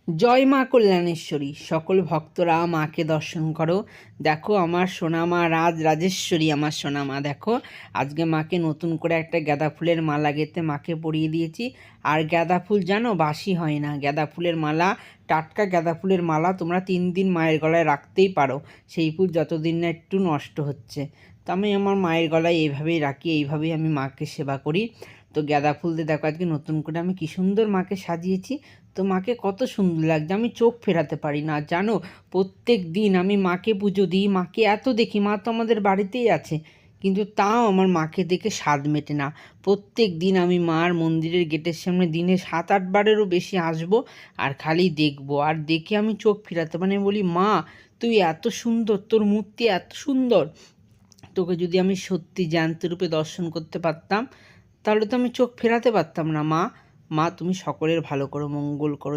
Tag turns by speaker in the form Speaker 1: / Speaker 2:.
Speaker 1: জয় মা কল্যাণেশ্বরী। সকল ভক্তরা মাকে দর্শন করো। দেখো আমার সোনা মা রাজরাজেশ্বরী, আমার সোনা মা। দেখো আজকে মাকে নতুন করে একটা গাঁদা ফুলের মালা গেঁথে মাকে পরিয়ে দিয়েছি। আর গাঁদা ফুল জানো বাসি হয় না। গাঁদা ফুলের মালা, টাটকা গাঁদা ফুলের মালা তোমরা 3 দিন মায়ের গলায় রাখতেই পারো। সেই ফুল যতদিন না একটু নষ্ট হচ্ছে। তো আমি আমার মায়ের গলায় এইভাবেই রাখি, এইভাবেই আমি মাকে সেবা করি। তো গাঁদা ফুল দিয়ে দেখো আজকে নতুন করে আমি কী সুন্দর মাকে সাজিয়েছি। তো মাকে কত সুন্দর লাগছে, আমি চোখ ফেরাতে পারি না জানো। প্রত্যেক দিন আমি মাকে পুজো দিই, মাকে এত দেখি, মা তো আমাদের বাড়িতেই আছে, কিন্তু তাও আমার মাকে দেখে স্বাদ মেটে না। প্রত্যেক দিন আমি মার মন্দিরের গেটের সামনে দিনে 7-8 বারেরও বেশি আসবো আর খালি দেখবো, আর দেখে আমি চোখ ফেরাতে মানে বলি, মা তুই এত সুন্দর, তোর মূর্তি এত সুন্দর, তোকে যদি আমি সত্যি জ্যান্ত রূপে দর্শন করতে পারতাম তাহলে তো আমি চোখ ফেরাতে পারতাম না। মা মা তুমি সকলের ভালো করো, মঙ্গল করো।